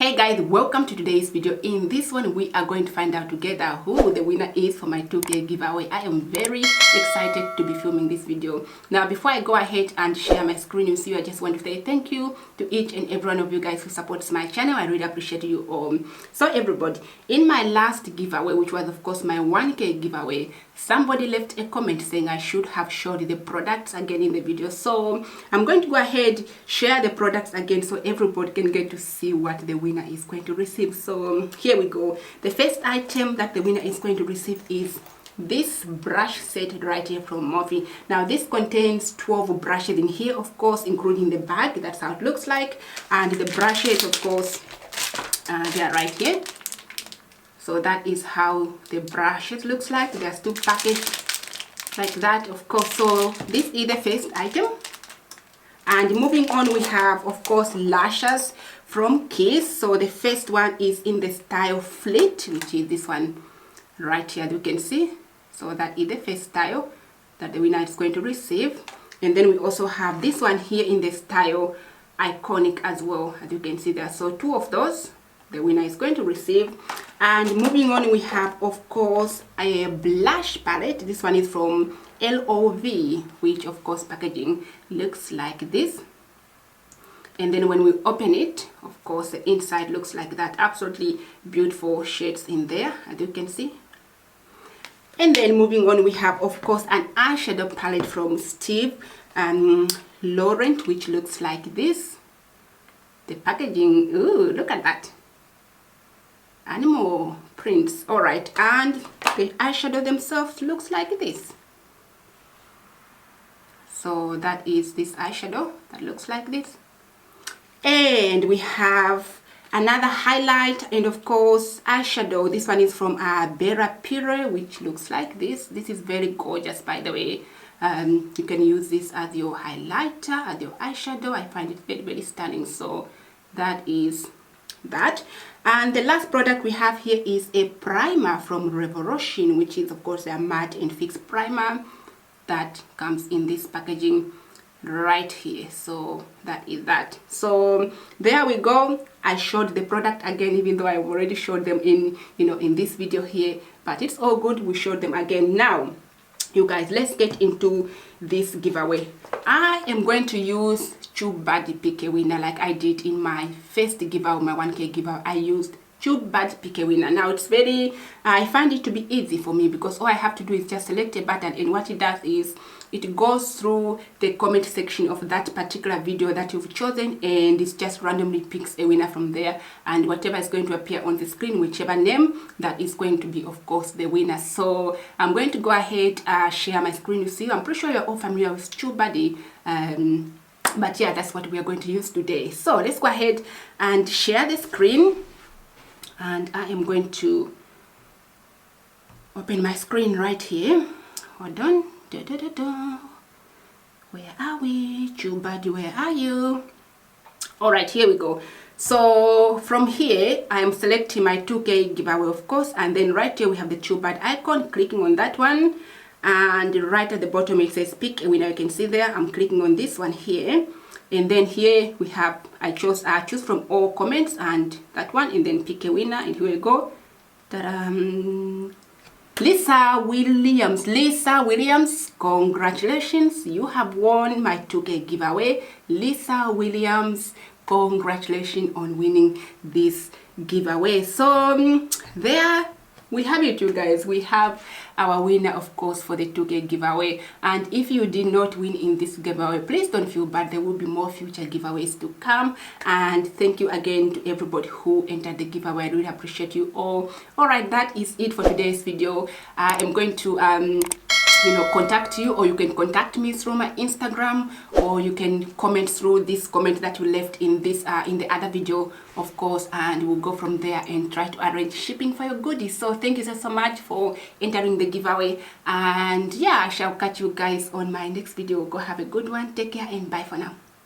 Hey guys, welcome to today's video. In this one we are going to find out together who the winner is for my 2K giveaway. I am very excited to be filming this video. Now before I go ahead and share my screen with you, I just want to say thank you to each and every one of you guys who supports my channel. I really appreciate you all. So everybody, in my last giveaway, which was of course my 1K giveaway, somebody left a comment saying I should have showed the products again in the video. So I'm going to go ahead, share the products again so everybody can get to see what the winner is going to receive. So here we go. The first item that the winner is going to receive is this brush set right here from Morphe. Now this contains 12 brushes in here, of course, including the bag. That's how it looks like. And the brushes, of course, they are right here. So that is how the brushes looks like. They're still packaged like that, of course. So this is the first item. And moving on, we have, of course, lashes from Kiss. So the first one is in the style Flirty, which is this one right here, as you can see. So that is the first style that the winner is going to receive. And then we also have this one here in the style Iconic as well, as you can see there. So two of those the winner is going to receive. And moving on, we have, of course, a blush palette. This one is from L.O.V, which of course packaging looks like this. And then when we open it, of course, the inside looks like that. Absolutely beautiful shades in there, as you can see. And then moving on, we have, of course, an eyeshadow palette from Steve and Laurant, which looks like this. The packaging, ooh, look at that. Animal prints. All right, and the eyeshadow themselves looks like this. So that is this eyeshadow that looks like this. And we have another highlight and of course eyeshadow. This one is from Bellápierre, which looks like this. This is very gorgeous, by the way. You can use this as your highlighter, as your eyeshadow. I find it very, very stunning. So that is that. And the last product we have here is a primer from Revolution, which is of course a matte and fixed primer that comes in this packaging right here. So that is that. So there we go. I showed the product again, even though I already showed them in in this video here, but it's all good. We showed them again. Now you guys, let's get into this giveaway. I am going to use TubeBuddy Pick a Winner like I did in my first giveaway, my 1K giveaway. I used TubeBuddy Pick a Winner. Now it's very, I find it to be easy for me because all I have to do is just select a button, and what it does is it goes through the comment section of that particular video that you've chosen, and it just randomly picks a winner from there, and whatever is going to appear on the screen, whichever name, that is going to be of course the winner. So I'm going to go ahead share my screen with you. I'm pretty sure you're all familiar with TubeBuddy, but yeah, that's what we are going to use today. So let's go ahead and share the screen, and I am going to open my screen right here. Hold on. Where are we? TubeBuddy, where are you? All right, here we go. So from here, I am selecting my 2K giveaway, of course, and then right here we have the TubeBuddy icon, clicking on that one, and right at the bottom it says pick a winner. You can see there, I'm clicking on this one here, and then here we have, I choose from all comments and that one, and then pick a winner, and here we go. Ta-da! Lisa Williams, congratulations, you have won my 2K giveaway. Lisa Williams, congratulations on winning this giveaway. So there we have it, you guys. We have our winner, of course, for the 2K giveaway. And if you did not win in this giveaway, please don't feel bad. There will be more future giveaways to come. And thank you again to everybody who entered the giveaway. I really appreciate you all. All right, that is it for today's video. I am going to contact you, or you can contact me through my Instagram, or you can comment through this comment that you left in this in the other video, of course, and we'll go from there and try to arrange shipping for your goodies. So thank you so much for entering the giveaway, and yeah, I shall catch you guys on my next video. Go have a good one, take care, and bye for now.